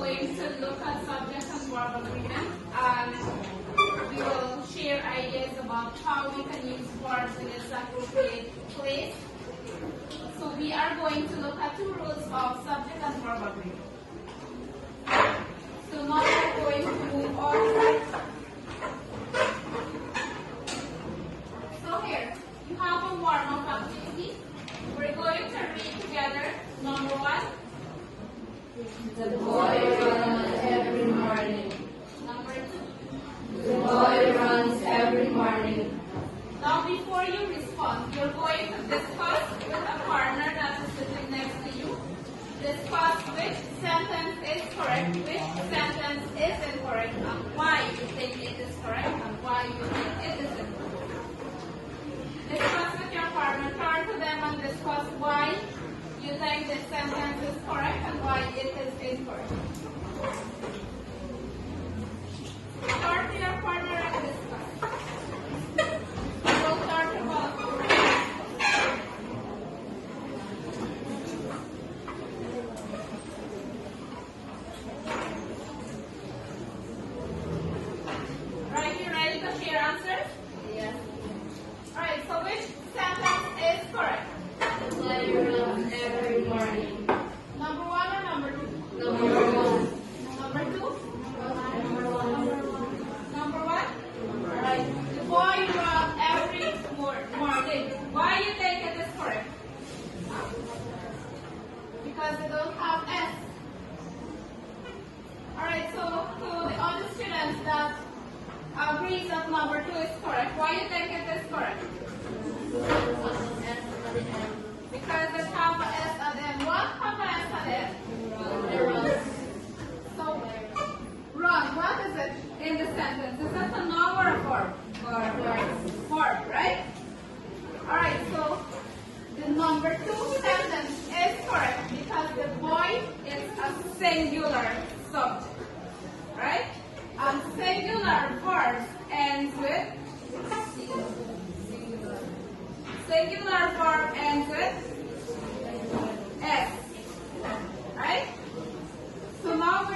going to look at subject and verb agreement, and we will share ideas about how we can use verbs in its appropriate place. So we are going to look at two rules of subject and verb agreement. So now we are going to move on. So here, you have a warm-up activity. We're going to read together number 1. The boy runs every morning. Number 2. The boy runs every morning. Now before you respond, you're going to discuss with a partner that is sitting next to you. Discuss which sentence is correct, which sentence is incorrect, and why you think it is correct and why you think it is incorrect. Discuss with your partner, turn to them and discuss why you think this sentence is correct and why it is incorrect. Turn to your partner and discuss. We'll start about right, you ready to share answers? Yes. Alright, so which sentence is correct? The boy runs every morning. Number 1 or number 2? Number 1. Number 2? Number 1. Number 1? Alright, the boy runs every morning. Why you think it is correct? Because they don't have S. Alright, so to the other students that agrees that number 2 is correct, why you think it is correct? Because it have a S at the end. What have a S at the end? So, run. What is it in the sentence? Is that a noun or a verb? Verb, right? Alright, so the number 2 sentence is correct because the boy is a singular subject. Right? And singular verbs ends with singular verb ends with S. Right? So now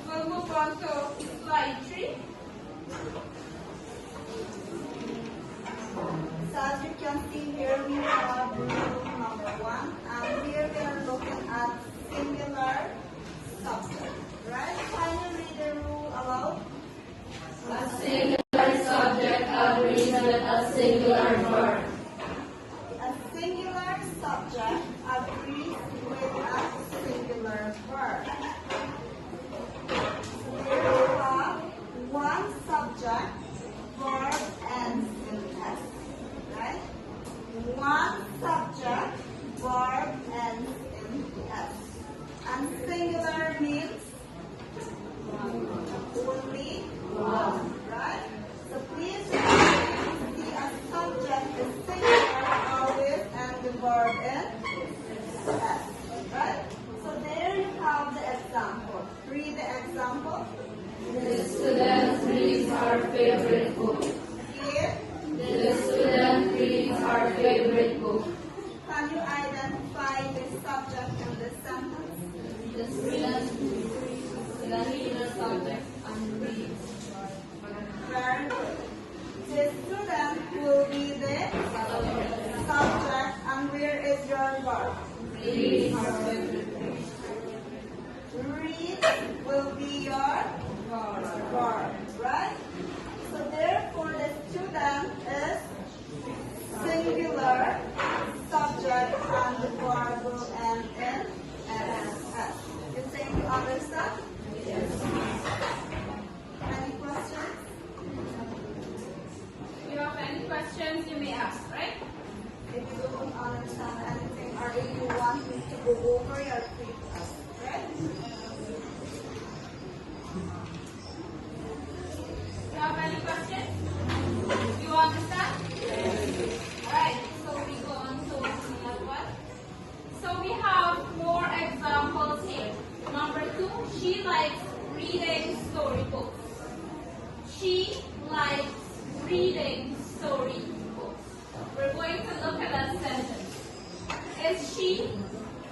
we'll move on to slide 3. So as you can see here, we have rule number 1, and here we are looking at singular subject. Right? Can you read the rule aloud? A singular subject agrees with a singular verb. A singular subject agrees with a singular verb. Here we have one subject, verb ends in S. Right? One subject, verb ends in S. And singular means only one. Right? So please see a subject is singular always and the verb in S. Right? So there you have the example. Read the example. The student reads our favorite book. Here, The student reads our favorite book. can you identify the subject in this sentence? The student reads the subject and reads. Very good. The student will be the subject, and where is your verb? Reads our favorite book. Read will be your verb, right? So therefore the student is singular subject and the verb will end in S. You think you understand? Yes. Any questions? If you have any questions, you may ask, right? If you don't understand anything or if you want me to go over, you're free to ask, right? You have any questions? You understand? Alright, so we go on to another one. So we have more examples here. Number 2, she likes reading storybooks. She likes reading storybooks. We're going to look at that sentence. Is she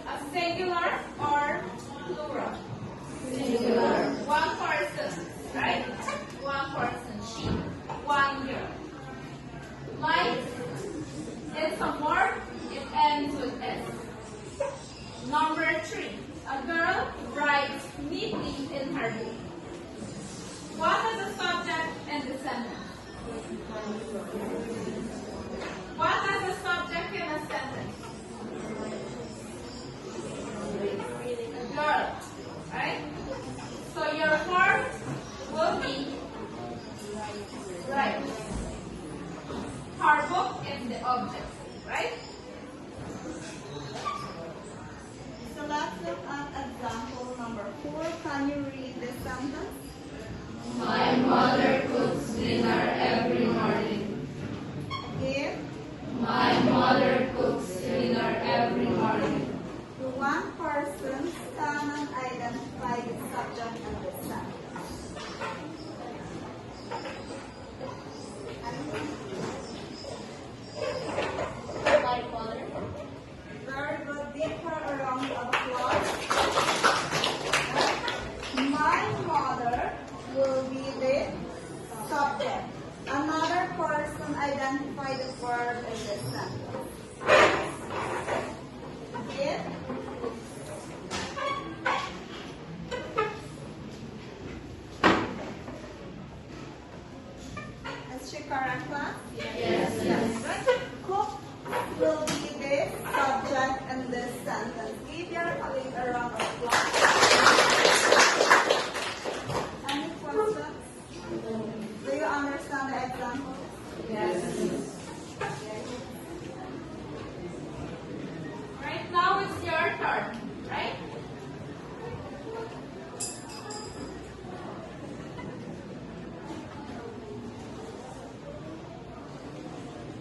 a singular or plural? Singular. One person, right? One person, she. One girl. Light, it's a verb, it ends with S. Number 3, a girl writes neatly in her book. What is the subject in the sentence? What is the subject in a sentence? A girl, right? So your verb will be right. Her book is the object, right? So let's look at example number 4. Can you read this sentence? My mother cooks dinner every morning. Give My mother cooks dinner every morning. to one person, stand and identify the subject in this sentence. My mother. Very good. Give her a round of applause. My mother will be the subject. Another person identify the verb in this sentence. Give. Is she correct, class? Yes. Cook will be the subject in this sentence. Give your colleague a round of applause. Any questions? Do you understand the example? Yes. Right now it's your turn, right?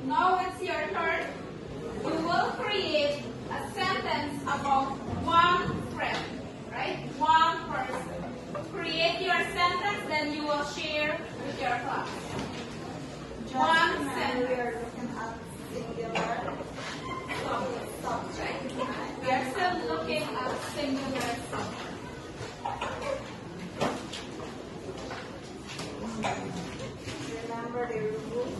Now it's your turn. You will create a sentence about one friend, right? One person. Create your sentence, then you will share with your class. Just One remember sentence. we are looking at singular subject. We are still looking at singular subject. Remember the rule.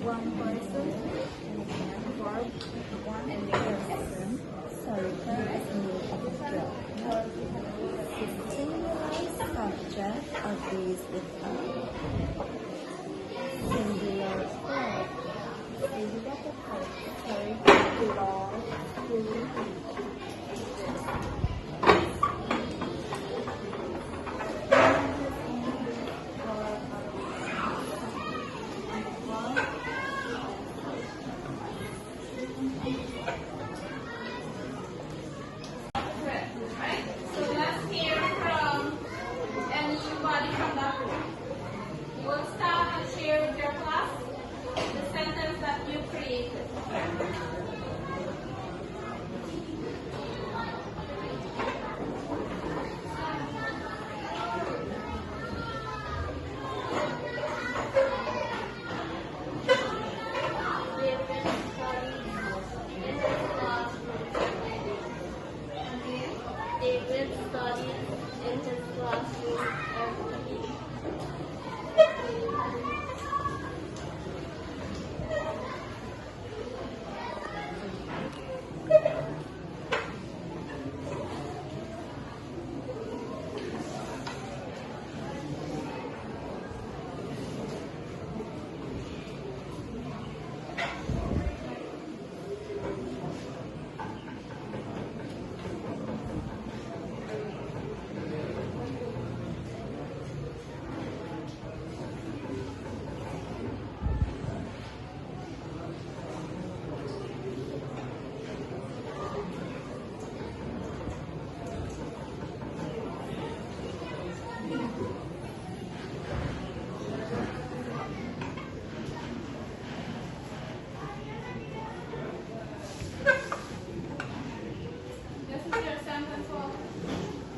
One person, verb, one and person, circle as job. The singular subject agrees with singular verb. Singular Right? So let's hear from studies in his classroom every day. This is your sentence book.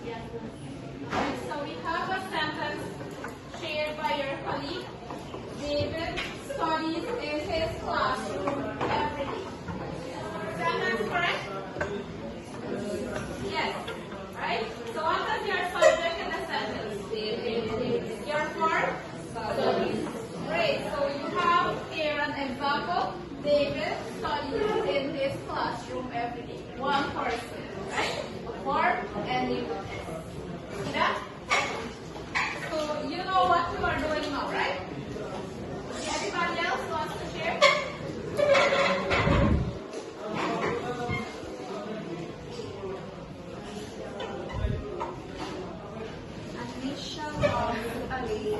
Yes, Alright, so we have a sentence shared by your colleague. David studies in his classroom every day. Sentence correct? Yes. Right? So what is your subject in the sentence? Your verb? studies. Great. So you have here an example. David studies in his classroom every day. One person. Right? A verb and you see that? So you know what you are doing now, right? Anybody else wants to share? Anisha loves Ali.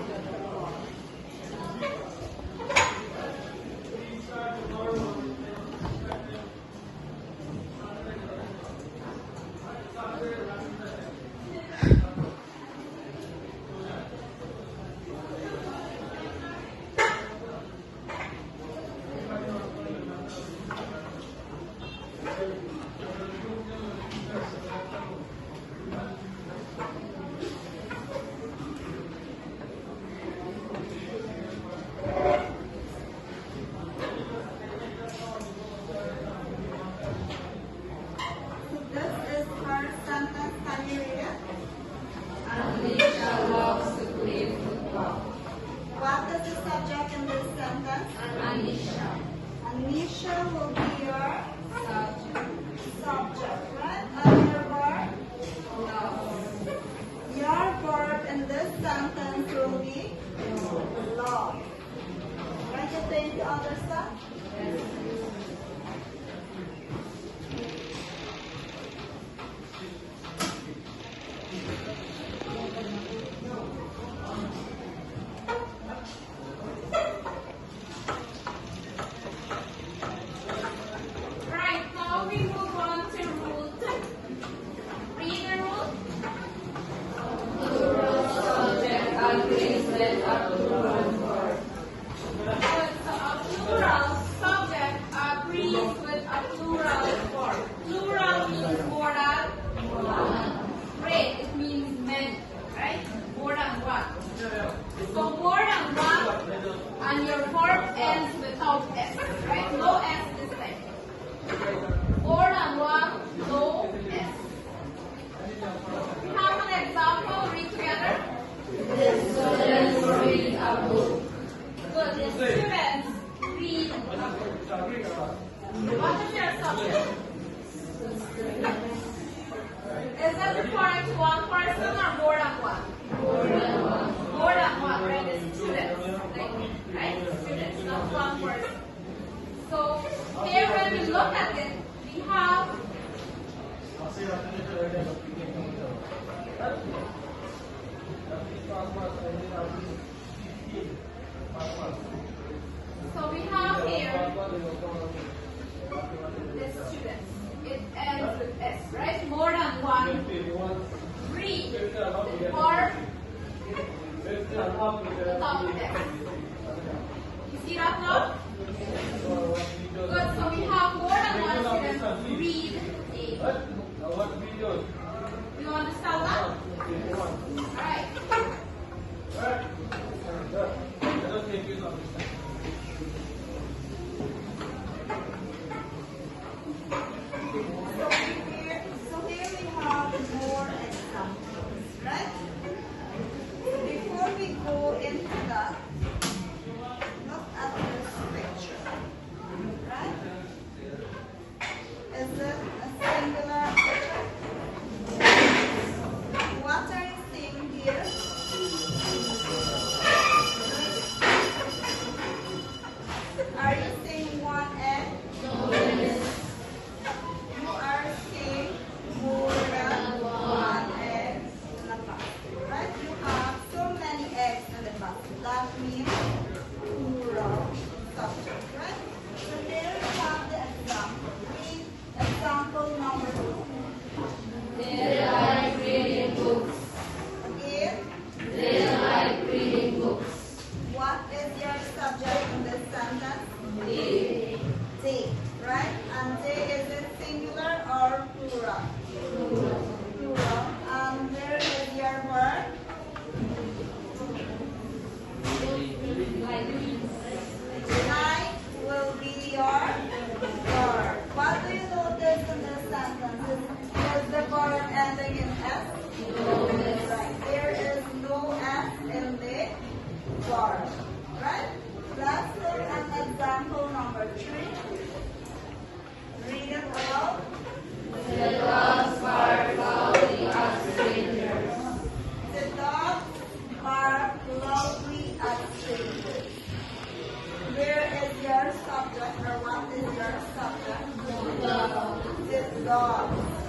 This is her sentence. Can you read it? Anisha loves to play football. What is the subject in this sentence? Anisha Anisha will be your subject. subject, right? And your verb? Loves. Your verb in this sentence will be love. Can you take the other stuff? Right, now we move on to rule 2. Read the rule. Plural subject agrees with a plural verb. Good, so a plural subject agrees with a plural verb. Plural means more than one. Great, it means many, right? More than one. So more than one, and your verb ends without S, right? No S this time. More than one, no S. We have an example, read together. The students read a book. Good, the students read a book. What is your subject? Is that referring to one person or more than one? More than one. More than one, right? The students, like me, right? Students, not one person. So here when we look at it, we have here the students. It ends with S, right? More than one. Read or without S. You see that now? Good. So we have more than one student read a. You understand that? Alright. So here we have more examples.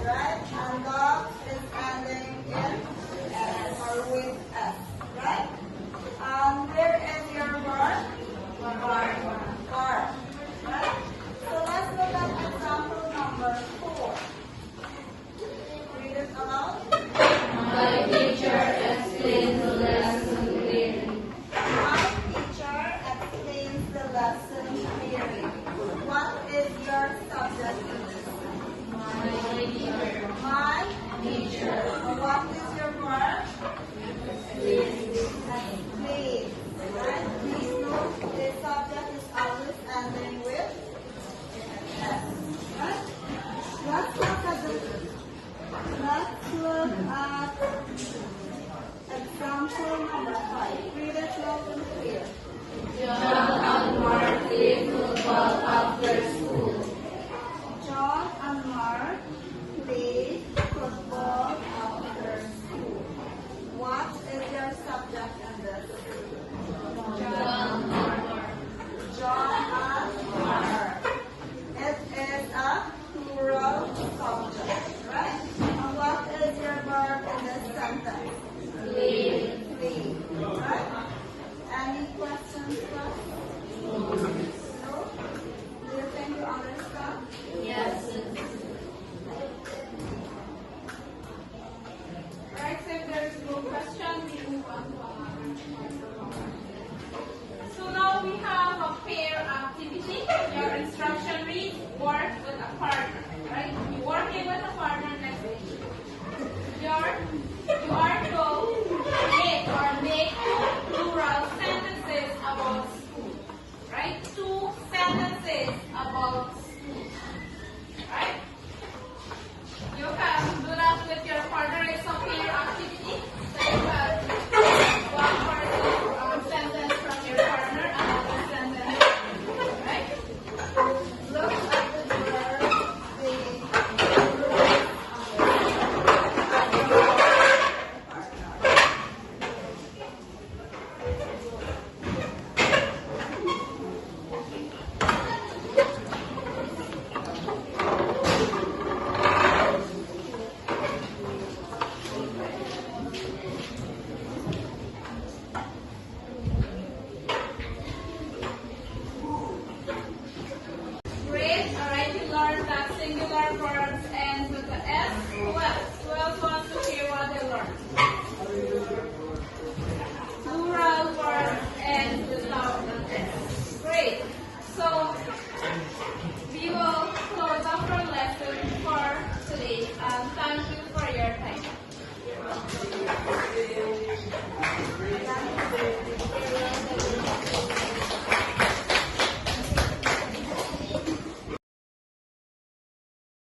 right? And dog is ending in S or with S, right? Where is your word? Bark. Bark, right? So let's look at example number 4. Read it aloud. My teacher explains the lesson clearly. My teacher explains the lesson clearly. What is your subject in this? My teacher. My Teacher. What is your word? Please. Right? Please note the subject is always ending with S. Right? Let's look at example number 5. Read it loud and clear. John and Mark play football after school. John and Mark play football after school. What is your subject in this? John and Mark. John and Mark. It is a plural subject, right? And what is your verb in this sentence? Play. Play, right? Any questions, class? No? Do you think you understand? Yes. Right, so if there is no question, we move on to our So now we have a pair activity. Your instruction reads, work with a partner. Right? You're working with a partner next to you. You are to make two plural sentences about school. Right? 2 sentences about school. Right? You can do that with your partner. It's a pair activity. So you have one person sentence from your partner, another sentence. Right? Look at the verb being Great. Alright, you learned that singular verbs end with the S. Who else wants to hear what they learned? Plural verbs end without an S. Great. So we will close up our lesson for today. Thank you for your time.